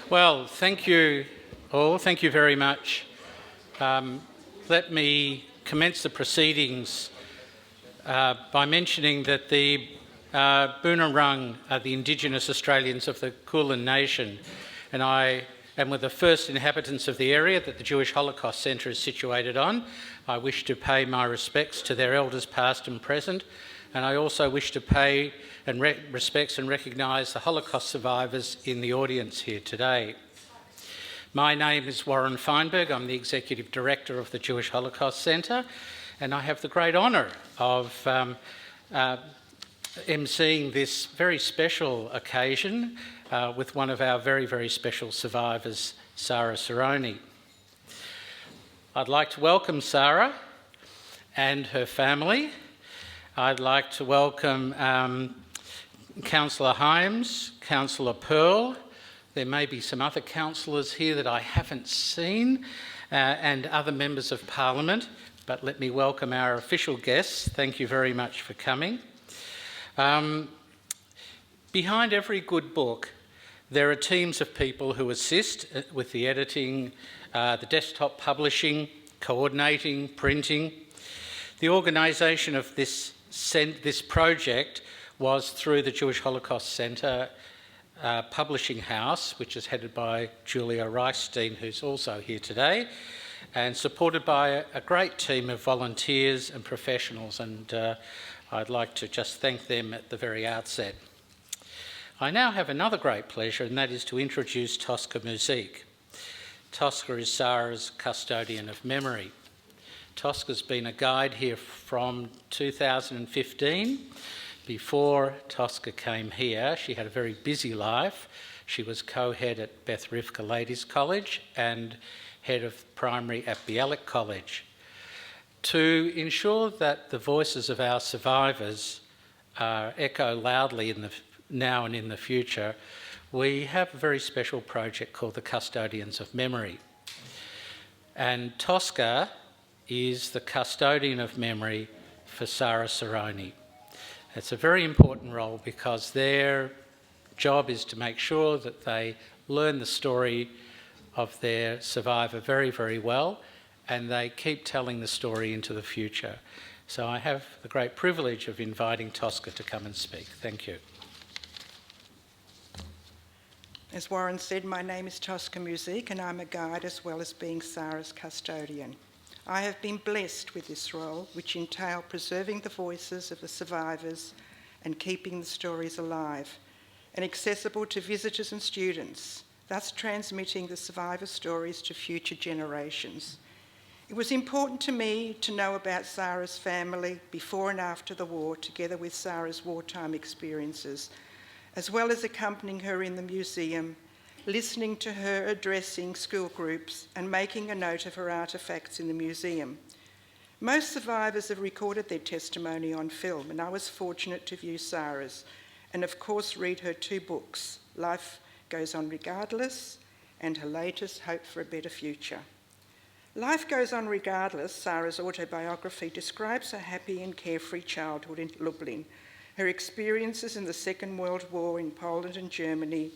Well, thank you all. Thank you very much. Let me commence the proceedings by mentioning that the Boonwurrung are the Indigenous Australians of the Kulin Nation, and I am with the first inhabitants of the area that the Jewish Holocaust Centre is situated on. I wish to pay my respects to their elders past and present, and I also wish to pay respects and recognise the Holocaust survivors in the audience here today. My name is Warren Feinberg. I'm the Executive Director of the Jewish Holocaust Centre, and I have the great honour of emceeing this very special occasion with one of our very, very special survivors, Sarah Saaroni. I'd like to welcome Sarah and her family. I'd like to welcome Councillor Hyams, Councillor Pearl. There may be some other councillors here that I haven't seen and other members of Parliament, but let me welcome our official guests. Thank you very much for coming. Behind every good book, there are teams of people who assist with the editing, the desktop publishing, coordinating, printing. The organisation of this project was through the Jewish Holocaust Centre publishing house, which is headed by Julia Reichstein, who's also here today, and supported by a great team of volunteers and professionals, and I'd like to just thank them at the very outset. I now have another great pleasure, and that is to introduce Tosca Musique. Tosca is Sarah's Custodian of Memory. Tosca's been a guide here from 2015. Before Tosca came here, she had a very busy life. She was co-head at Beth Rivka Ladies College and head of primary at Bialik College. To ensure that the voices of our survivors echo loudly now and in the future, we have a very special project called the Custodians of Memory. And Tosca is the Custodian of Memory for Sarah Saaroni. It's a very important role because their job is to make sure that they learn the story of their survivor very, very well, and they keep telling the story into the future. So I have the great privilege of inviting Tosca to come and speak. Thank you. As Warren said, my name is Tosca Musique, and I'm a guide as well as being Sarah's custodian. I have been blessed with this role, which entailed preserving the voices of the survivors and keeping the stories alive and accessible to visitors and students, thus transmitting the survivor stories to future generations. It was important to me to know about Sarah's family before and after the war, together with Sarah's wartime experiences, as well as accompanying her in the museum, listening to her addressing school groups and making a note of her artefacts in the museum. Most survivors have recorded their testimony on film, and I was fortunate to view Sarah's and of course read her two books, Life Goes On Regardless and her latest, Hope for a Better Future. Life Goes On Regardless, Sarah's autobiography, describes a happy and carefree childhood in Lublin, her experiences in the Second World War in Poland and Germany,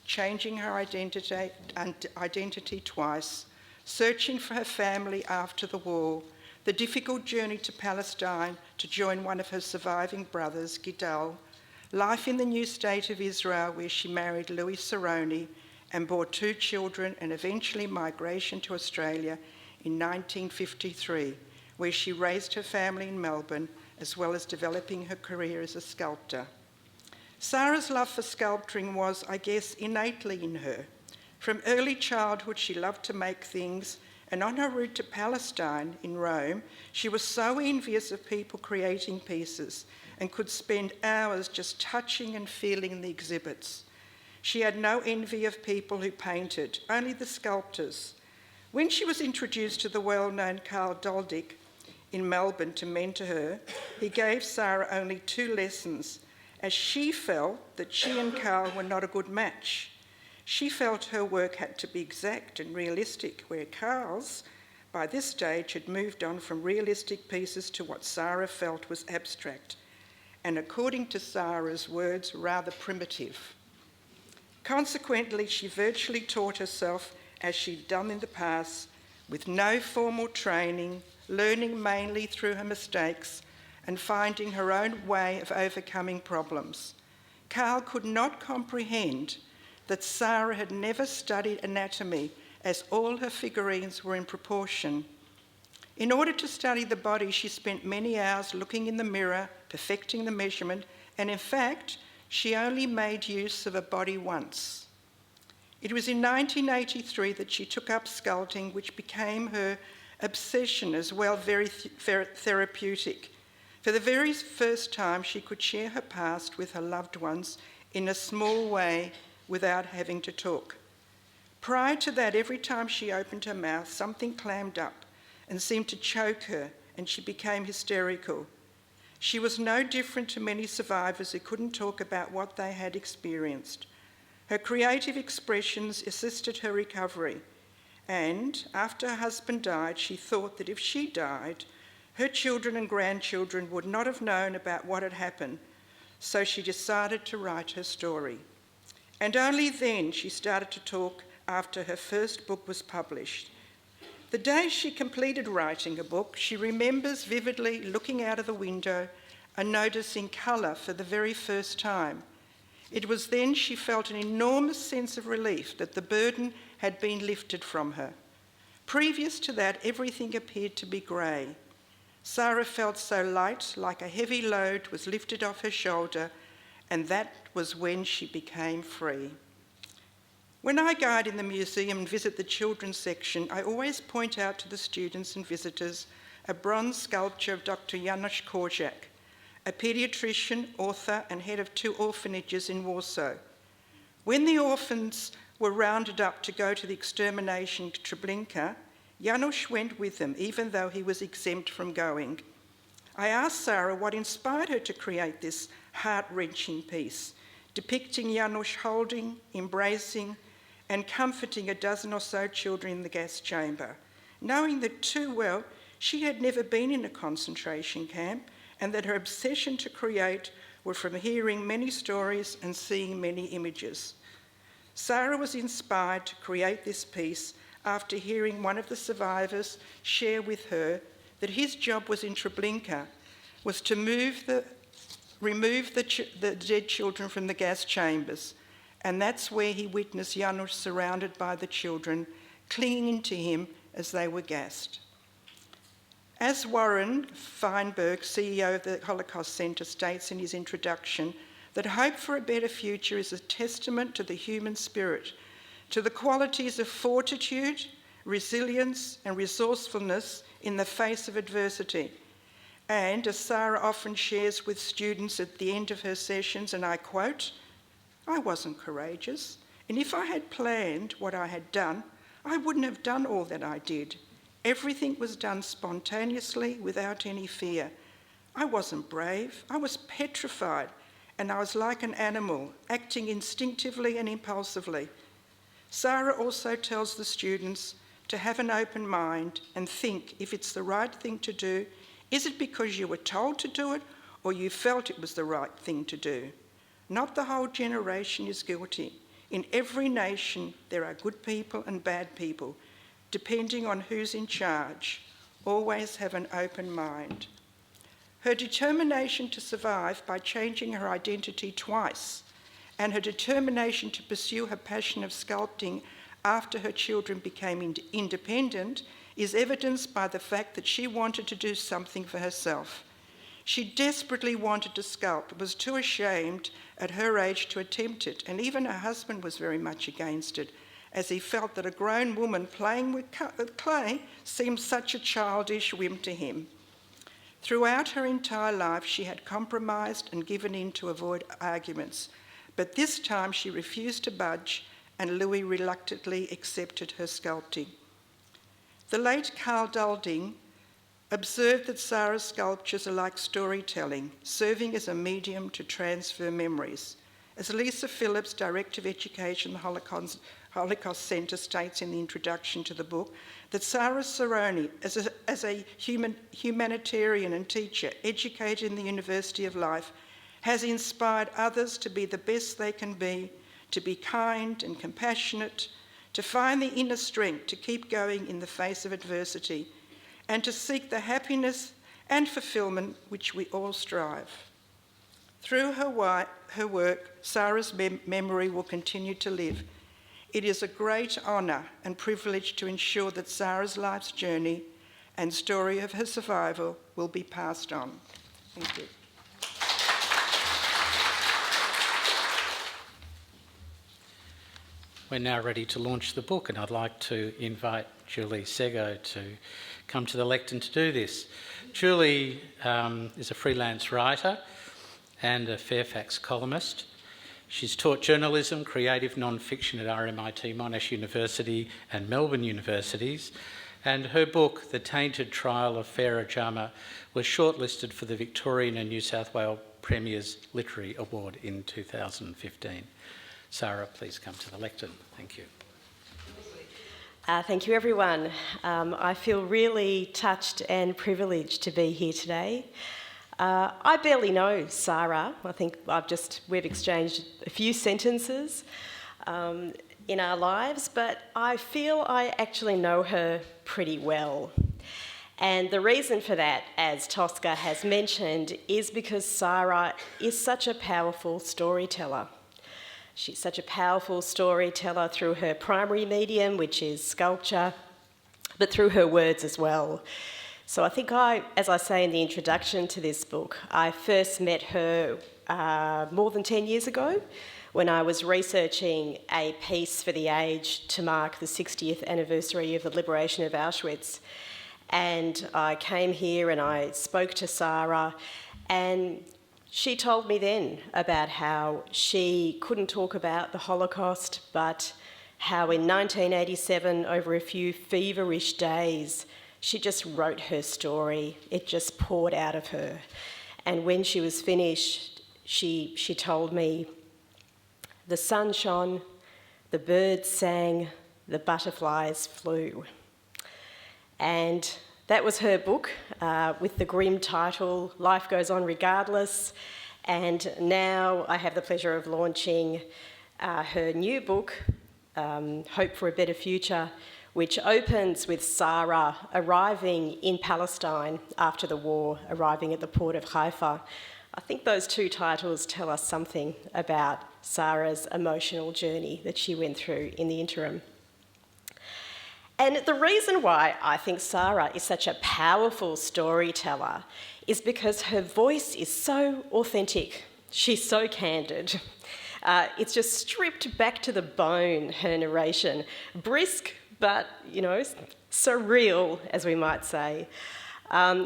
changing her identity twice, searching for her family after the war, the difficult journey to Palestine to join one of her surviving brothers, Gidal, life in the new state of Israel where she married Louis Saaroni and bore two children, and eventually migration to Australia in 1953, where she raised her family in Melbourne, as well as developing her career as a sculptor. Sarah's love for sculpturing was, I guess, innately in her. From early childhood, she loved to make things, and on her route to Palestine in Rome, she was so envious of people creating pieces and could spend hours just touching and feeling the exhibits. She had no envy of people who painted, only the sculptors. When she was introduced to the well-known Karl Doldig in Melbourne to mentor her, he gave Sarah only 2 lessons, as she felt that she and Karl were not a good match. She felt her work had to be exact and realistic, where Karl's, by this stage, had moved on from realistic pieces to what Sarah felt was abstract, and according to Sarah's words, rather primitive. Consequently, she virtually taught herself as she'd done in the past, with no formal training, learning mainly through her mistakes and finding her own way of overcoming problems. Carl could not comprehend that Sarah had never studied anatomy, as all her figurines were in proportion. In order to study the body, she spent many hours looking in the mirror, perfecting the measurement, and in fact, she only made use of a body once. It was in 1983 that she took up sculpting, which became her obsession as well, very therapeutic. For the very first time, she could share her past with her loved ones in a small way without having to talk. Prior to that, every time she opened her mouth, something clammed up and seemed to choke her, and she became hysterical. She was no different to many survivors who couldn't talk about what they had experienced. Her creative expressions assisted her recovery, and after her husband died, she thought that if she died, her children and grandchildren would not have known about what had happened, so she decided to write her story. And only then she started to talk after her first book was published. The day she completed writing a book, she remembers vividly looking out of the window and noticing colour for the very first time. It was then she felt an enormous sense of relief that the burden had been lifted from her. Previous to that, everything appeared to be grey. Sarah felt so light, like a heavy load was lifted off her shoulder, and that was when she became free. When I guide in the museum and visit the children's section, I always point out to the students and visitors a bronze sculpture of Dr. Janusz Korczak, a paediatrician, author, and head of 2 orphanages in Warsaw. When the orphans were rounded up to go to the extermination Treblinka, Janusz went with them, even though he was exempt from going. I asked Sarah what inspired her to create this heart-wrenching piece, depicting Janusz holding, embracing, and comforting a dozen or so children in the gas chamber, knowing that too well she had never been in a concentration camp and that her obsession to create was from hearing many stories and seeing many images. Sarah was inspired to create this piece after hearing one of the survivors share with her that his job was in Treblinka was to remove the dead children from the gas chambers, and that's where he witnessed Janusz surrounded by the children, clinging to him as they were gassed. As Warren Feinberg, CEO of the Holocaust Centre, states in his introduction, that hope for a better future is a testament to the human spirit, to the qualities of fortitude, resilience, and resourcefulness in the face of adversity. And as Sarah often shares with students at the end of her sessions, and I quote, "I wasn't courageous, and if I had planned what I had done, I wouldn't have done all that I did. Everything was done spontaneously without any fear. I wasn't brave, I was petrified, and I was like an animal, acting instinctively and impulsively." Sarah also tells the students to have an open mind and think if it's the right thing to do. Is it because you were told to do it or you felt it was the right thing to do? Not the whole generation is guilty. In every nation, there are good people and bad people, depending on who's in charge. Always have an open mind. Her determination to survive by changing her identity twice, and her determination to pursue her passion of sculpting after her children became independent is evidenced by the fact that she wanted to do something for herself. She desperately wanted to sculpt, but was too ashamed at her age to attempt it, and even her husband was very much against it, as he felt that a grown woman playing with clay seemed such a childish whim to him. Throughout her entire life, she had compromised and given in to avoid arguments, but this time she refused to budge, and Louis reluctantly accepted her sculpting. The late Carl Dulding observed that Sarah's sculptures are like storytelling, serving as a medium to transfer memories. As Lisa Phillips, Director of Education at the Holocaust Centre, states in the introduction to the book, that Sarah Saaroni, as a humanitarian and teacher educated in the University of Life, has inspired others to be the best they can be, to be kind and compassionate, to find the inner strength to keep going in the face of adversity, and to seek the happiness and fulfilment which we all strive. Through her work, Sarah's memory will continue to live. It is a great honour and privilege to ensure that Sarah's life's journey and story of her survival will be passed on. Thank you. We're now ready to launch the book, and I'd like to invite Julie Sego to come to the lectern to do this. Julie is a freelance writer and a Fairfax columnist. She's taught journalism, creative non-fiction at RMIT, Monash University and Melbourne Universities, and her book, The Tainted Trial of Farah Jama, was shortlisted for the Victorian and New South Wales Premier's Literary Award in 2015. Sarah, please come to the lectern. Thank you. Thank you, everyone. I feel really touched and privileged to be here today. I barely know Sarah. I think we've exchanged a few sentences in our lives, but I feel I actually know her pretty well. And the reason for that, as Tosca has mentioned, is because Sarah is such a powerful storyteller. She's such a powerful storyteller through her primary medium, which is sculpture, but through her words as well. So I think as I say in the introduction to this book, I first met her more than 10 years ago when I was researching a piece for The Age to mark the 60th anniversary of the liberation of Auschwitz. And I came here and I spoke to Sarah, and she told me then about how she couldn't talk about the Holocaust, but how in 1987, over a few feverish days, she just wrote her story. It just poured out of her. And when she was finished, she told me, the sun shone, the birds sang, the butterflies flew. And that was her book, with the grim title, Life Goes On Regardless. And now I have the pleasure of launching her new book, Hope for a Better Future, which opens with Sarah arriving in Palestine after the war, arriving at the port of Haifa. I think those two titles tell us something about Sarah's emotional journey that she went through in the interim. And the reason why I think Sarah is such a powerful storyteller is because her voice is so authentic. She's so candid. It's just stripped back to the bone, her narration. Brisk, but, surreal, as we might say.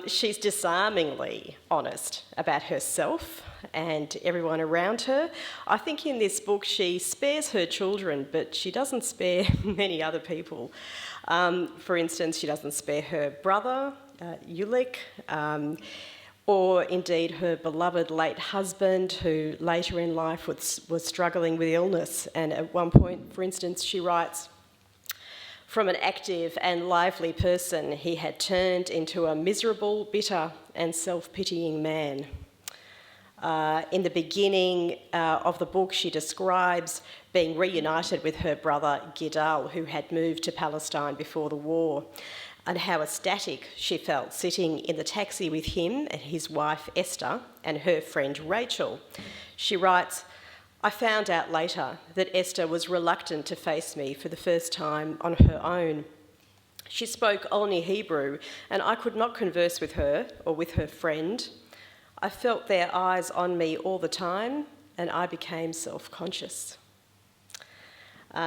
She's disarmingly honest about herself and everyone around her. I think in this book she spares her children, but she doesn't spare many other people. For instance, she doesn't spare her brother, Ulick, or indeed her beloved late husband, who later in life was struggling with illness. And at one point, for instance, she writes, from an active and lively person, he had turned into a miserable, bitter and self-pitying man. In the beginning of the book, she describes being reunited with her brother Gidal, who had moved to Palestine before the war, and how ecstatic she felt sitting in the taxi with him and his wife Esther and her friend Rachel. She writes, I found out later that Esther was reluctant to face me for the first time on her own. She spoke only Hebrew, and I could not converse with her or with her friend. I felt their eyes on me all the time, and I became self-conscious.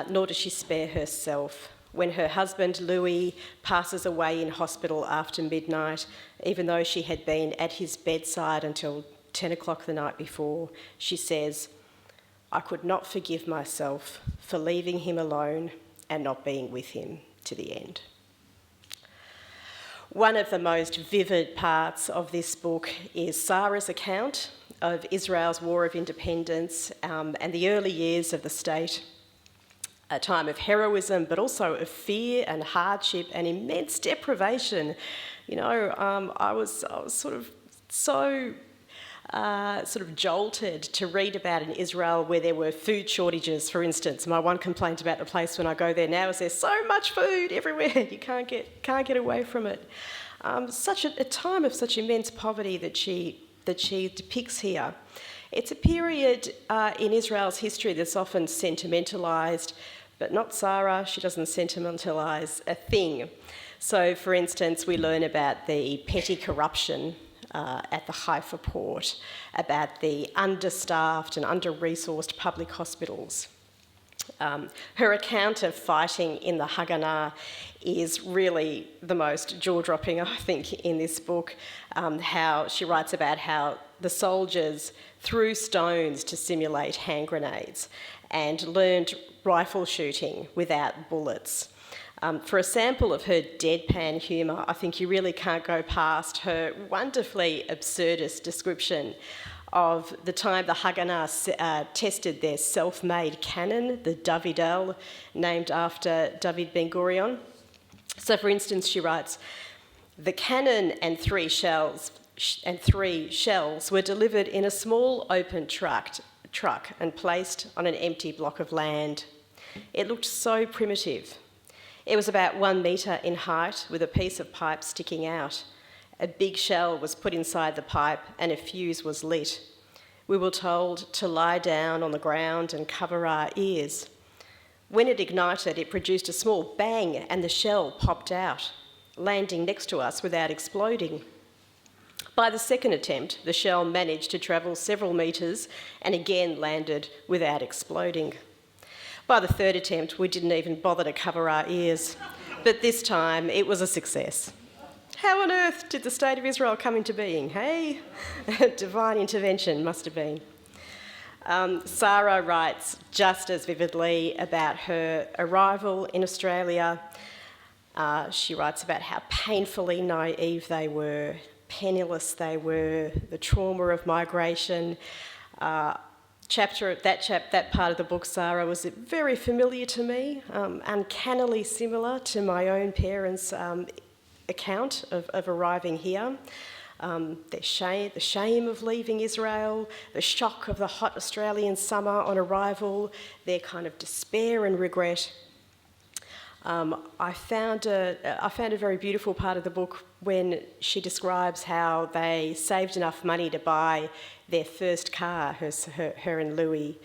Nor does she spare herself. When her husband, Louis, passes away in hospital after midnight, even though she had been at his bedside until 10 o'clock the night before, she says, I could not forgive myself for leaving him alone and not being with him to the end. One of the most vivid parts of this book is Sarah's account of Israel's War of Independence and the early years of the state, a time of heroism, but also of fear and hardship and immense deprivation. I was sort of so sort of jolted to read about in Israel where there were food shortages, for instance. My one complaint about the place when I go there now is there's so much food everywhere, you can't get away from it. Such a time of such immense poverty that she depicts here. It's a period in Israel's history that's often sentimentalised, but not Sarah. She doesn't sentimentalise a thing. So, for instance, we learn about the petty corruption at the Haifa port, about the understaffed and under-resourced public hospitals. Her account of fighting in the Haganah is really the most jaw-dropping, I think, in this book. How she writes about how the soldiers threw stones to simulate hand grenades and learned rifle shooting without bullets. For a sample of her deadpan humour, I think you really can't go past her wonderfully absurdist description of the time the Haganah tested their self-made cannon, the Davidel, named after David Ben-Gurion. So, for instance, she writes, "The cannon and three shells were delivered in a small open truck and placed on an empty block of land. It looked so primitive. It was about 1 metre in height with a piece of pipe sticking out. A big shell was put inside the pipe and a fuse was lit. We were told to lie down on the ground and cover our ears. When it ignited, it produced a small bang and the shell popped out, landing next to us without exploding. By the second attempt, the shell managed to travel several metres and again landed without exploding. By the third attempt, we didn't even bother to cover our ears, but this time it was a success. How on earth did the State of Israel come into being, hey? Divine intervention must have been." Sarah writes just as vividly about her arrival in Australia. She writes about how painfully naive they were, penniless they were, the trauma of migration. That part of the book, Sarah, was very familiar to me, uncannily similar to my own parents' account of arriving here. The shame of leaving Israel, the shock of the hot Australian summer on arrival, their kind of despair and regret. I found a very beautiful part of the book when she describes how they saved enough money to buy their first car, her and Louis.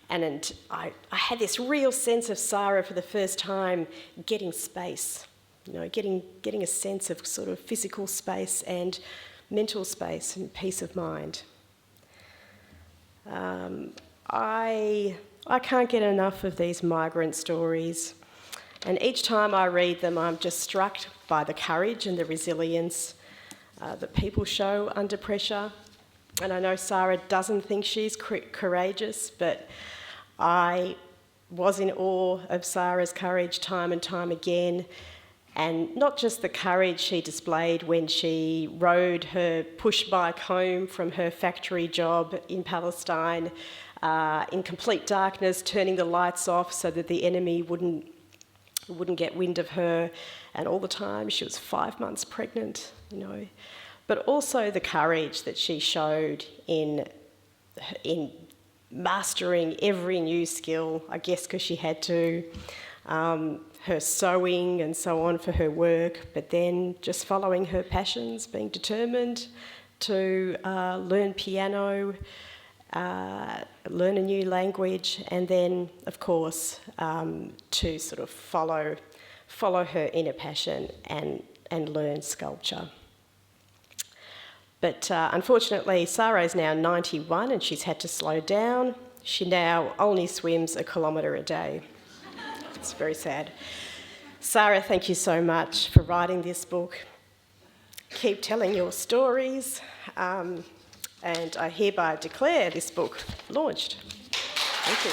And I had this real sense of Sarah for the first time getting space, getting a sense of sort of physical space and mental space and peace of mind. I can't get enough of these migrant stories. And each time I read them, I'm just struck by the courage and the resilience that people show under pressure. And I know Sarah doesn't think she's courageous, but I was in awe of Sarah's courage time and time again. And not just the courage she displayed when she rode her push bike home from her factory job in Palestine in complete darkness, turning the lights off so that the enemy wouldn't get wind of her, and all the time she was 5 months pregnant, But also the courage that she showed in mastering every new skill, I guess because she had to, her sewing and so on for her work, but then just following her passions, being determined to learn piano, learn a new language, and then, of course, to sort of follow her inner passion and learn sculpture. But unfortunately, Sarah is now 91 and she's had to slow down. She now only swims 1 kilometre a day. It's very sad. Sarah, thank you so much for writing this book. Keep telling your stories. And I hereby declare this book launched. Thank you.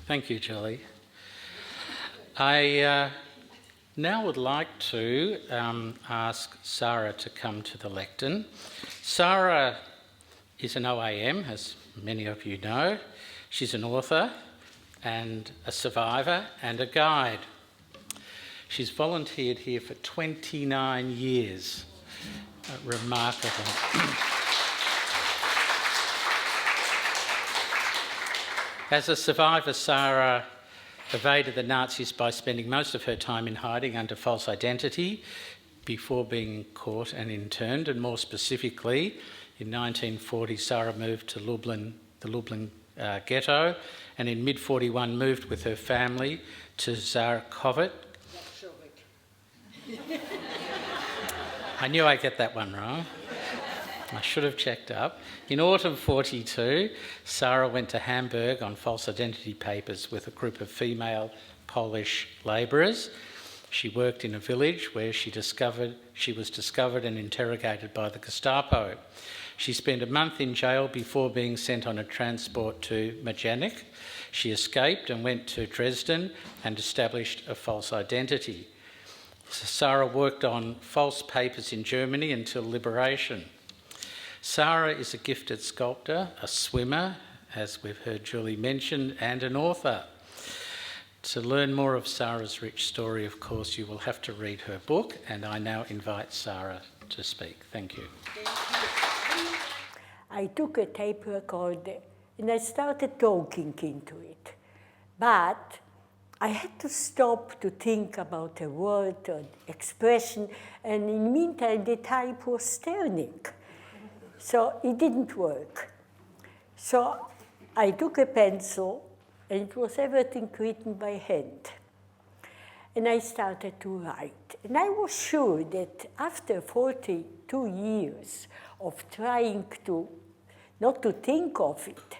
Thank you, Julie. I now would like to ask Sarah to come to the lectern. Sarah is an OAM, as many of you know. She's an author and a survivor and a guide. She's volunteered here for 29 years. Remarkable. As a survivor, Sarah evaded the Nazis by spending most of her time in hiding under false identity before being caught and interned, and more specifically, in 1940, Sarah moved to the Lublin ghetto, and in mid-41 moved with her family to Zarkovit. I knew I'd get that one wrong. I should have checked up. In autumn 42, Sarah went to Hamburg on false identity papers with a group of female Polish labourers. She worked in a village where she was discovered and interrogated by the Gestapo. She spent a month in jail before being sent on a transport to Majdanek. She escaped and went to Dresden and established a false identity. Sarah worked on false papers in Germany until liberation. Sarah is a gifted sculptor, a swimmer, as we've heard Julie mention, and an author. To learn more of Sarah's rich story, of course, you will have to read her book, and I now invite Sarah to speak. Thank you. I took a tape recorder and I started talking into it. But I had to stop to think about a word or expression, and in the meantime, the type was turning. So it didn't work. So I took a pencil, and it was everything written by hand. And I started to write. And I was sure that after 42 years of trying to, not to think of it,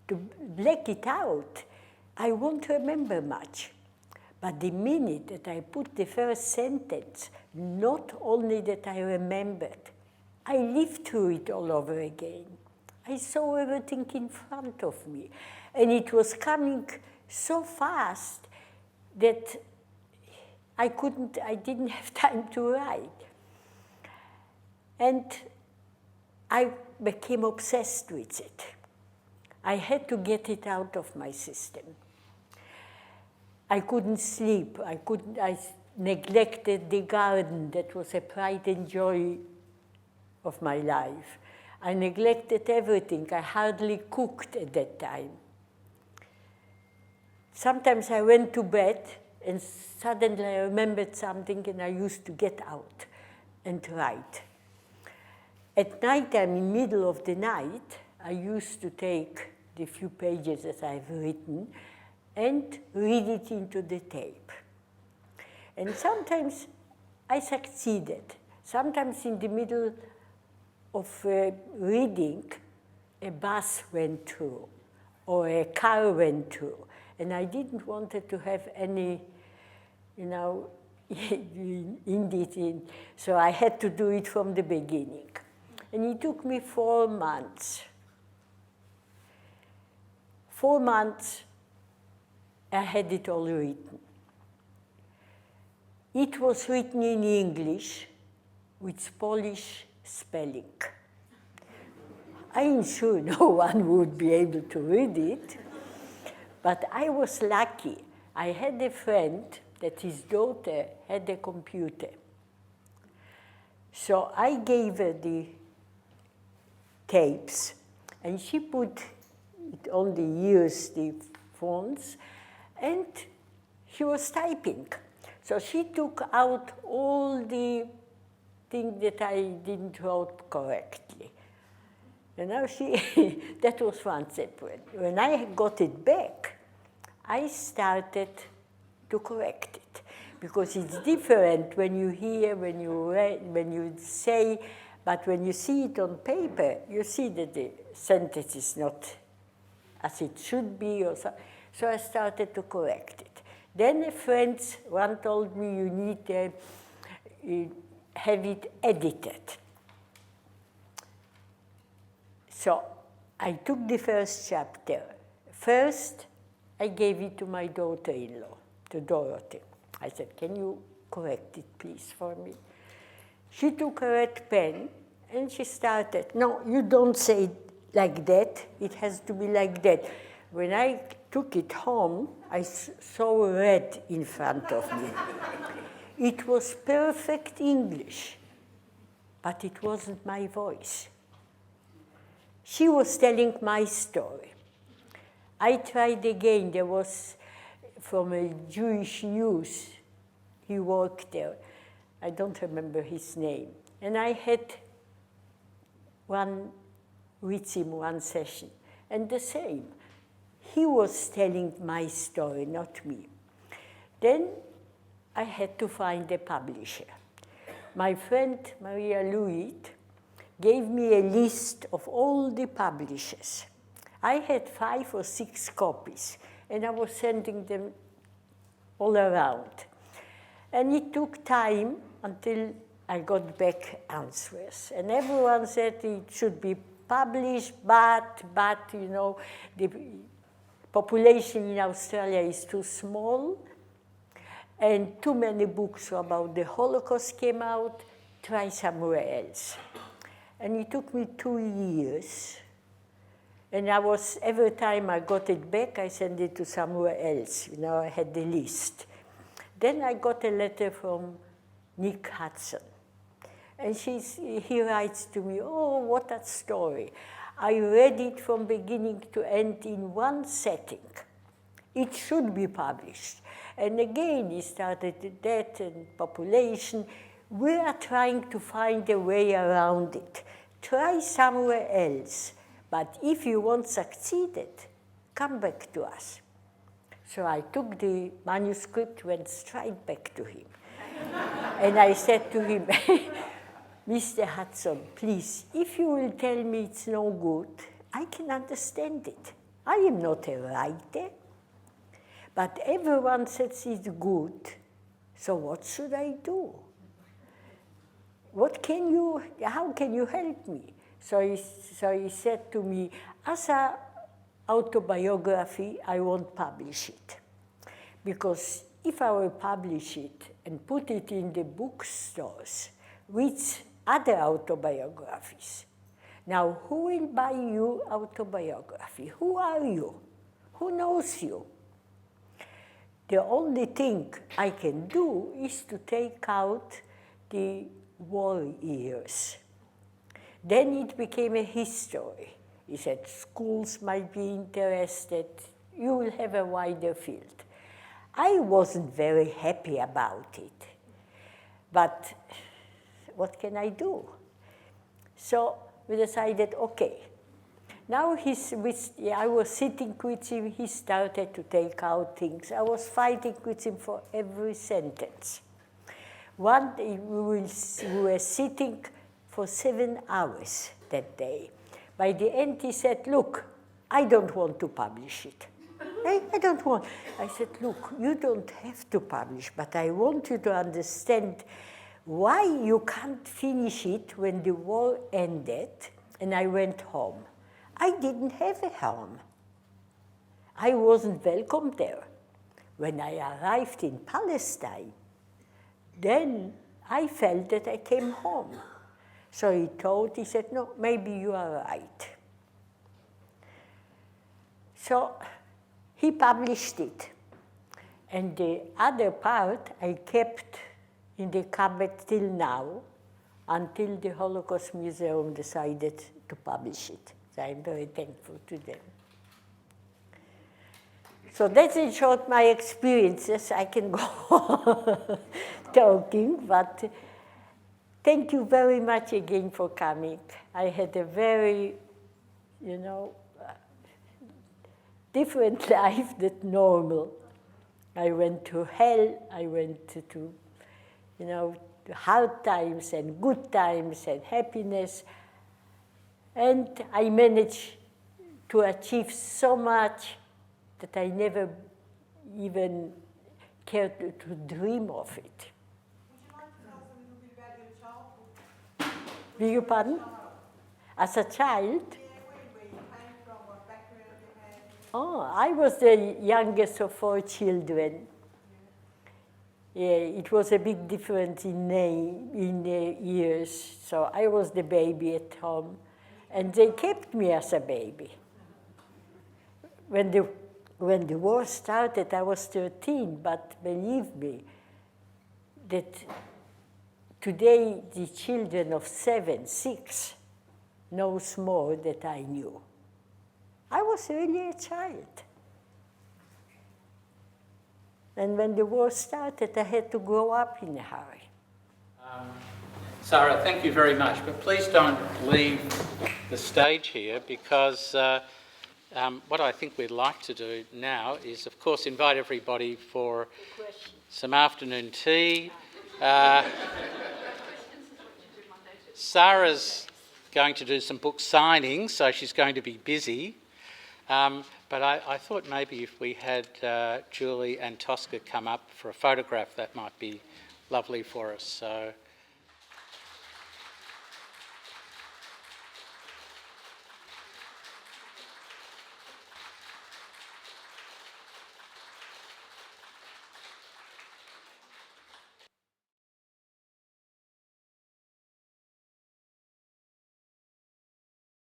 to black it out, I won't remember much. But the minute that I put the first sentence, not only that I remembered, I lived through it all over again. I saw everything in front of me. And it was coming so fast that I didn't have time to write. And I became obsessed with it. I had to get it out of my system. I couldn't sleep. I neglected the garden that was a pride and joy of my life. I neglected everything. I hardly cooked at that time. Sometimes I went to bed and suddenly I remembered something and I used to get out and write. At night time, in the middle of the night, I used to take the few pages that I've written and read it into the tape. And sometimes I succeeded. Sometimes in the middle of reading, a bus went through or a car went through. And I didn't want it to have any, in. So I had to do it from the beginning. And it took me 4 months. 4 months, I had it all written. It was written in English with Polish spelling. I'm sure no one would be able to read it, but I was lucky. I had a friend that his daughter had a computer. So I gave her the tapes, and she put it on the ears, the phones, and she was typing. So she took out all the things that I didn't write correctly. And now that was one step. When I got it back, I started to correct it. Because it's different when you hear, when you read, when you say, but when you see it on paper, you see that the sentence is not as it should be. Or so I started to correct it. Then a friend, one told me you need to have it edited. So I took the first chapter. First, I gave it to my daughter-in-law, to Dorothy. I said, can you correct it, please, for me? She took a red pen, and she started. No, you don't say it like that. It has to be like that. When I took it home, I saw red in front of me. It was perfect English. but it wasn't my voice. She was telling my story. I tried again. There was from a Jewish news, he worked there. I don't remember his name. And I had with him one session. And the same. He was telling my story, not me. Then I had to find a publisher. My friend Maria Luit gave me a list of all the publishers. I had 5 or 6 copies, and I was sending them all around. And it took time until I got back answers. And everyone said it should be published, but you know, the population in Australia is too small, and too many books about the Holocaust came out, try somewhere else. And it took me 2 years. And every time I got it back, I sent it to somewhere else. You know, I had the list. Then I got a letter from Nick Hudson. And he writes to me, oh, what a story. I read it from beginning to end in one setting. It should be published. And again, he started the death and population. We are trying to find a way around it. Try somewhere else. But if you won't succeed, come back to us. So I took the manuscript, went straight back to him. And I said to him, Mr. Hudson, please, if you will tell me it's no good, I can understand it. I am not a writer. But everyone says it's good, so what should I do? How can you help me? So he said to me, as an autobiography, I won't publish it. Because if I will publish it and put it in the bookstores with other autobiographies, now who will buy your autobiography? Who are you? Who knows you? The only thing I can do is to take out the war years. Then it became a history. He said schools might be interested. You will have a wider field. I wasn't very happy about it. But what can I do? So we decided, okay. Now I was sitting with him, he started to take out things. I was fighting with him for every sentence. One day we were sitting for 7 hours that day. By the end he said, look, I don't want to publish it. I don't want. I said, look, you don't have to publish, but I want you to understand why you can't finish it when the war ended and I went home. I didn't have a home. I wasn't welcome there. When I arrived in Palestine, then I felt that I came home. So he said, no, maybe you are right. So he published it. And the other part I kept in the cupboard till now, until the Holocaust Museum decided to publish it. So I'm very thankful to them. So that's in short my experiences. I can go on talking, but thank you very much again for coming. I had a very, different life than normal. I went to hell, I went to hard times and good times and happiness. And I managed to achieve so much that I never even cared to dream of it. Would you like to tell us a little bit about your childhood? Beg your pardon? As a child? Yeah, where you came from, what background you had? Oh, I was the youngest of 4 children. Yeah, it was a big difference in years. So I was the baby at home, and they kept me as a baby. When the war started, I was 13, but believe me, that Today, the children of 7, 6 knows more than I knew. I was really a child. And when the war started, I had to grow up in a hurry. Sarah, thank you very much, but please don't leave the stage here because what I think we'd like to do now is, of course, invite everybody for some afternoon tea. Sarah's going to do some book signings, so she's going to be busy. But I thought maybe if we had Julie and Tosca come up for a photograph, that might be lovely for us. So